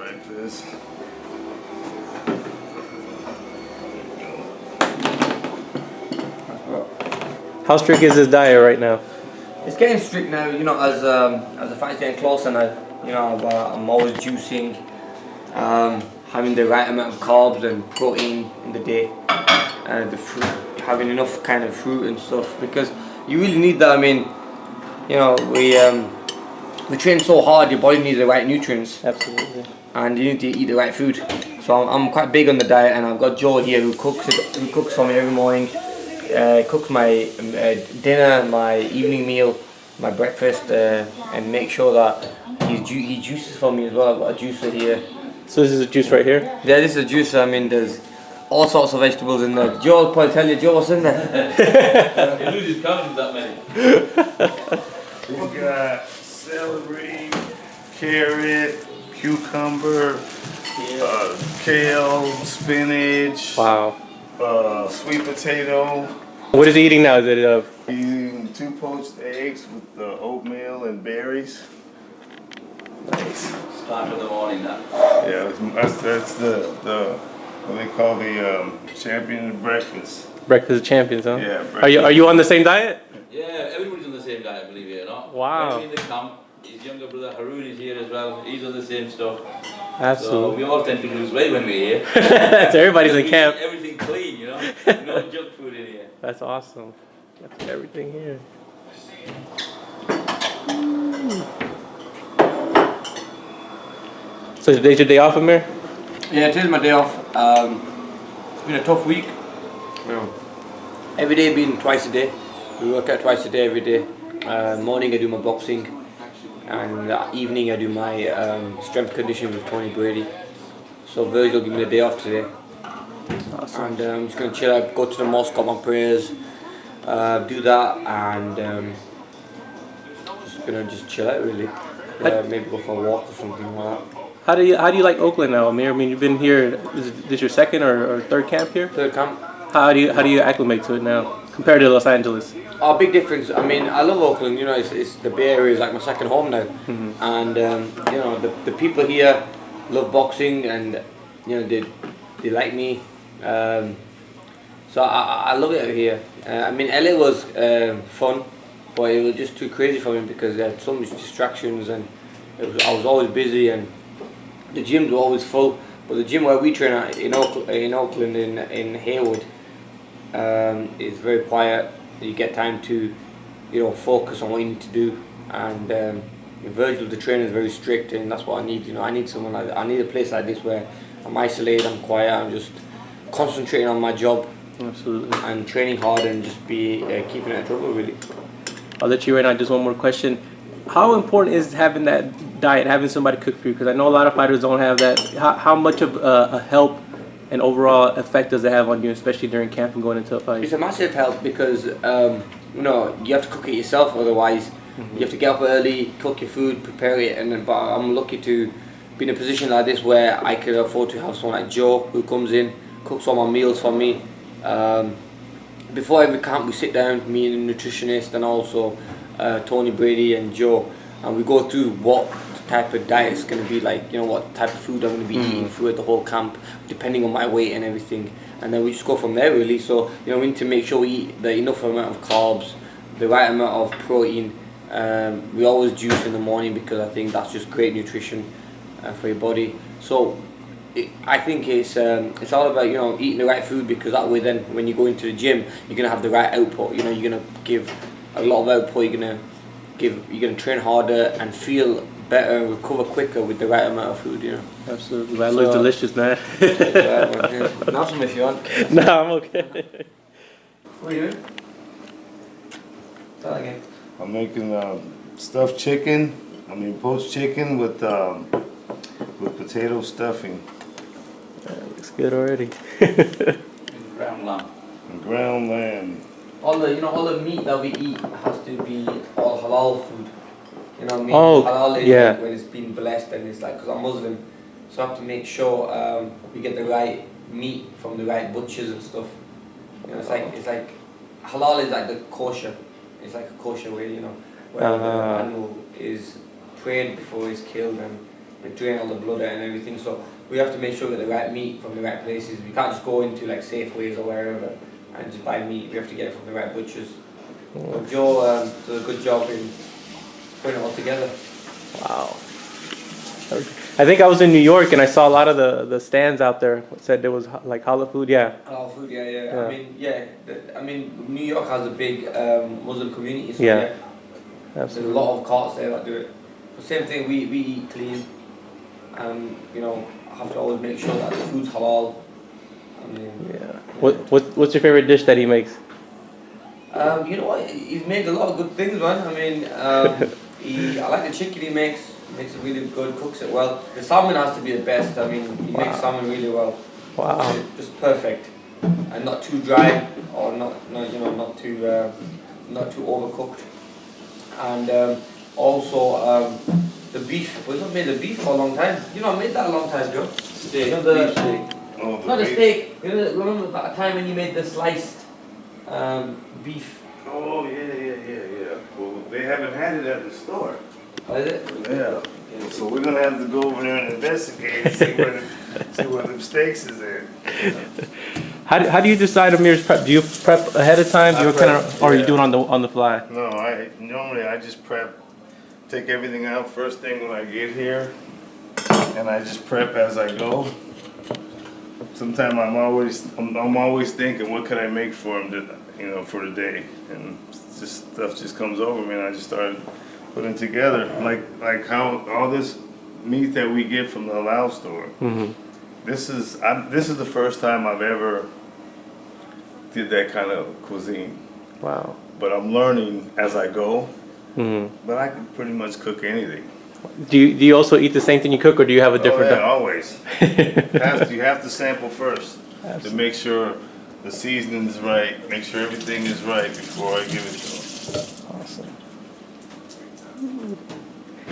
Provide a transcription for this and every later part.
breakfast. How strict is this diet right now? It's getting strict now, you know, as the fight's getting closer now. You know, I'm always juicing, having the right amount of carbs and protein in the day, and the fruit, having enough kind of fruit and stuff, because you really need that. I mean, you know, we train so hard, your body needs the right nutrients. Absolutely. And you need to eat the right food. So I'm quite big on the diet, and I've got Joe here who cooks for me every morning. Cooks my dinner, my evening meal, my breakfast, and make sure that he juices for me as well. I've got a juicer here. So this is a juice right here? Yeah, this is a juicer. I mean, there's all sorts of vegetables in there. Joe will probably tell you, Joe, what's in there? You lose count that many. We got celery, carrot, cucumber, kale, spinach. Wow. Sweet potato. What is he eating now? Is it Eating 2 poached eggs with oatmeal and berries. nice? Start in the morning now. Yeah, that's the what they call the champion breakfast. Breakfast of champions, huh? Yeah. Are you on the same diet? Yeah, everybody's on the same diet, believe it or not. Wow. In the camp, his younger brother Haroon is here as well. He's on the same stuff. So Absolutely. we all tend to lose weight when we're here. That's everybody's in We camp. eat everything clean, you know. No junk food in here. That's awesome. Got everything here. So today's your day off, Amir? Yeah, today's my day off. It's been a tough week. You know, every day being twice a day. We work out twice a day every day. Morning I do my boxing, and evening I do my strength conditioning with Tony Brady. So Virgil gave me the day off today. Awesome. And I'm just gonna chill out, go to the mosque, got my prayers, do that, and just gonna chill out really. Maybe go for a walk or something like that. How do you like Oakland now, Amir? I mean, you've been here. Is this your second or third camp here? Third camp. How do you acclimate to it now compared to Los Angeles? Oh, big difference. I mean, I love Oakland. You know, it's the Bay Area is like my second home now, and you know the people here love boxing, and you know they like me. So I love it out here. I mean, LA was fun, but it was just too crazy for me because there had so much distractions, and I was always busy, and the gyms were always full. But the gym where we train at in Oakland in Hayward is very quiet. You get time to, you know, focus on what you need to do. And Virgil, the trainer, is very strict, and that's what I need. You know, I need someone like that. I need a place like this where I'm isolated, I'm quiet, I'm just concentrating on my job. Absolutely. And training hard and just be keeping it out of trouble really. I'll let you right now. Just one more question. How important is having that diet, having somebody cook for you? Because I know a lot of fighters don't have that. How much of a help and overall effect does it have on you, especially during camp and going into a fight? It's a massive help because you know, you have to cook it yourself, otherwise you have to get up early, cook your food, prepare it, and then, but I'm lucky to be in a position like this where I can afford to have someone like Joe who comes in, cooks all my meals for me. Before every camp we sit down, me and a nutritionist and also Tony Brady and Joe, and we go through what type of diet it's going to be like, you know, what type of food I'm going to be eating throughout the whole camp, depending on my weight and everything, and then we just go from there really. So you know, we need to make sure we eat the enough amount of carbs, the right amount of protein. We always juice in the morning because I think that's just great nutrition for your body. So I think it's all about, you know, eating the right food, because that way then when you go into the gym you're going to have the right output. You know, you're going to give a lot of output, you're going to train harder and feel better and recover quicker with the right amount of food, you know. Absolutely. That looks delicious, man. Not some if you want. No, I'm okay. What are you doing? Start again. I'm making stuffed chicken. I mean poached chicken with potato stuffing. That looks good already. Ground lamb. And ground lamb. All the meat that we eat has to be all halal food. You know what I mean? Oh, halal is yeah. like when it's been blessed, and it's like, because I'm Muslim, so I have to make sure we get the right meat from the right butchers and stuff. You know, it's like halal is like the kosher. It's like a kosher way, you know, where the animal is prayed before it's killed, and and drain all the blood out and everything. So we have to make sure we get the right meat from the right places. We can't just go into like Safeways or wherever and just buy meat. We have to get it from the right butchers. So Joe does a good job in putting it all together. Wow. I think I was in New York and I saw a lot of the stands out there. It said there was like halal food. Yeah. Halal food, yeah. I mean, New York has a big Muslim community, so Yeah. there's a lot of carts there that do it. The same thing, we eat clean, and you know, have to always make sure that the food's halal. I mean, Yeah. What's your favorite dish that he makes? you know what? He's made a lot of good things, man. I mean, I like the chicken he makes. He makes it really good, cooks it well. The salmon has to be the best. I mean, he makes salmon really well. Wow. Just perfect, and not too dry or not too overcooked. And also the beef. We've not made the beef for a long time. You know, I made that a long time ago. Steak, You know, the beef steak. Oh, the not the beef. steak. You know, remember that time when you made the sliced beef? Oh, yeah. Well, they haven't had it at the store. What is it? Yeah. So we're gonna have to go over there and investigate and see where the steaks is at. How do you decide Amir's prep? Do you prep ahead of time? Do you I kind of, prep, or you yeah. do it on the fly? No, I just prep, take everything out first thing when I get here, and I just prep as I go. Sometimes I'm always thinking, what could I make for him, for the day, and stuff just comes over me, and I just started putting together, like how all this meat that we get from the Halal store. Mm-hmm. This is the first time I've ever did that kind of cuisine. Wow. But I'm learning as I go. Mm-hmm. But I can pretty much cook anything. Do you also eat the same thing you cook, or do you have a different? Oh, yeah, always. You have to sample first to make sure the seasoning is right, make sure everything is right before I give it to them. Awesome.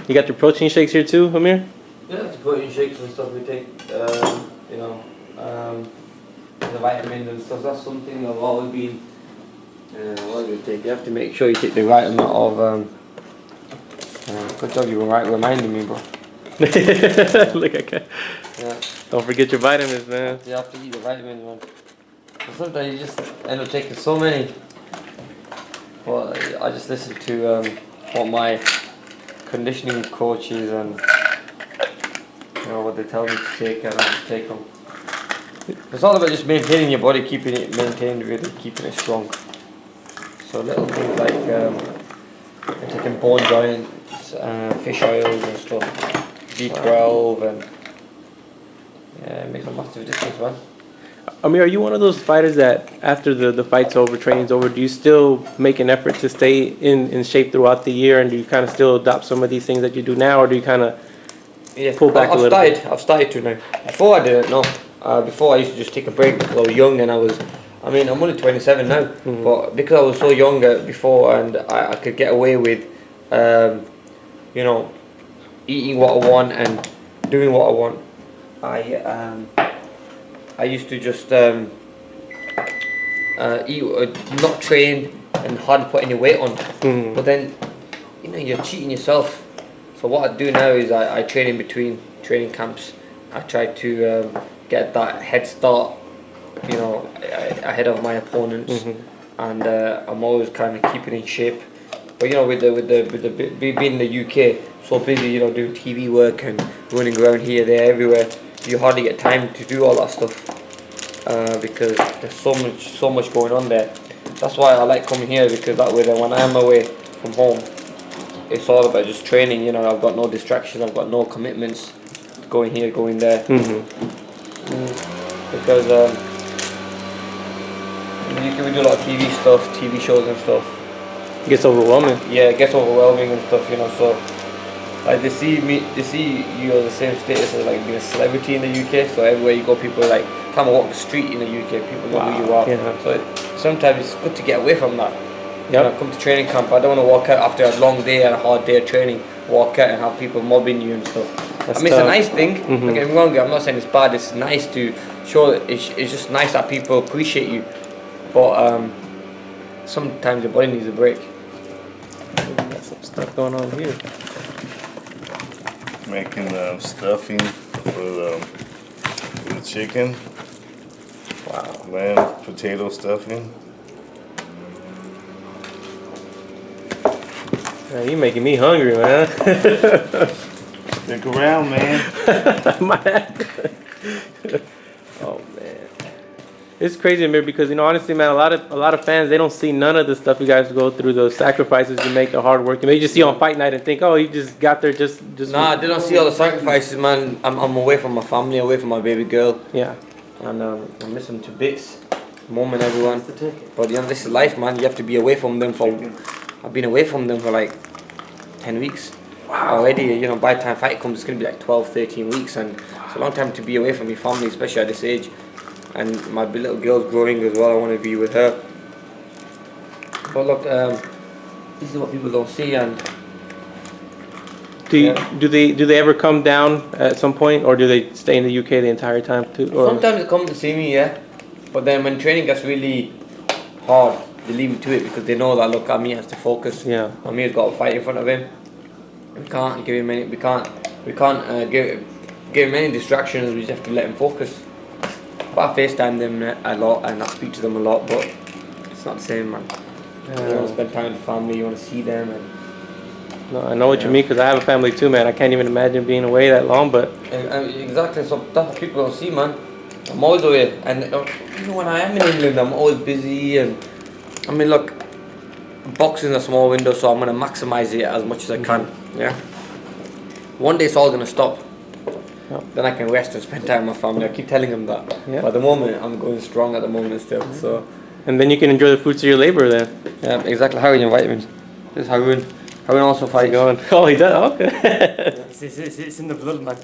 You got your protein shakes here too, Amir? Yeah, the protein shakes and stuff we take. The vitamins and stuff. That's something I've always been. What do you take? You have to make sure you take the right amount of. Good job, you were reminding me, bro. Look, okay. Yeah. Don't forget your vitamins, man. You have to eat the vitamins, man. But sometimes you just end up taking so many. But I just listen to what my conditioning coaches and what they tell me to take, and I just take them. It's all about just maintaining your body, keeping it maintained, really keeping it strong. So little things like taking bone joints, fish oils and stuff, B12, and it makes a massive difference, man. Amir, are you one of those fighters that after the fight's over, training's over, do you still make an effort to stay in shape throughout the year, and do you kind of still adopt some of these things that you do now, or do you kind of pull back a little bit? I've started to now. Before I didn't know. Before I used to just take a break because I was young, and I'm only 27 now, but because I was so young before, and I could get away with, eating what I want and doing what I want, I used to just eat, not train and hardly put any weight on. But then, you're cheating yourself. So what I do now is I train in between training camps. I try to get that head start, ahead of my opponents, and I'm always kind of keeping in shape. But with being in the UK, so busy, doing TV work and running around here, there, everywhere, you hardly get time to do all that stuff because there's so much going on there. That's why I like coming here, because that way, then when I'm away from home, it's all about just training. I've got no distractions, I've got no commitments. Going here, going there. Because we do a lot of TV stuff, TV shows and stuff. It gets overwhelming. Yeah, it gets overwhelming and stuff, So like they see you on the same status as like being a celebrity in the UK. So everywhere you go, people are like, come and walk the street in the UK. People know who you are. Yeah. So sometimes it's good to get away from that. When I come to training camp, I don't want to walk out after a long day and a hard day of training. Walk out and have people mobbing you and stuff. That's it's tough. a nice thing. Don't get me wrong. I'm not saying it's bad. It's nice to show that it's just nice that people appreciate you. But sometimes your body needs a break. Got some stuff going on here. making stuffing for the chicken. Wow. Lamb potato stuffing. Man, you making me hungry, man. Stick around, man. Oh man, it's crazy, Amir, because honestly, man, a lot of fans, they don't see none of the stuff you guys go through, those sacrifices you make, the hard work. They just see on fight night and think, oh, you just got there just. Nah, they don't see all the sacrifices, man. I'm away from my family, away from my baby girl. Yeah. And I miss them to bits. Moment, everyone. But this is life, man. You have to be away from them for. I've been away from them for like 10 weeks. Wow. Already, by the time fight comes, it's gonna be like 12, 13 weeks, and it's a long time to be away from your family, especially at this age. And my little girl's growing as well. I want to be with her. But look, this is what people don't see. And do they ever come down at some point, or do they stay in the UK the entire time too? Or? Sometimes they come to see me, yeah. But then when training gets really hard, they leave me to it because they know that look, Amir has to focus. Yeah. Amir's got a fight in front of him. We can't give him any. We can't give him any distractions. We just have to let him focus. But I FaceTime them a lot and I speak to them a lot, but it's not the same, man. You want to spend time with family. You want to see them. And no, I know what you mean, because I have a family too, man. I can't even imagine being away that long, but exactly. So that's what people don't see, man. I'm always away, and even when I am in England, I'm always busy. And I mean, look, boxing is a small window, so I'm gonna maximize it as much as I can. Yeah. One day it's all gonna stop. Yep. Then I can rest and spend time with my family. I keep telling them that. Yeah. But at the moment, I'm going strong at the moment still. So. And then you can enjoy the fruits of your labor then. Yeah, exactly. How are your vitamins? This is Haroon. Haroon also fights. Going. Oh, he does. Okay. It's in the blood, man.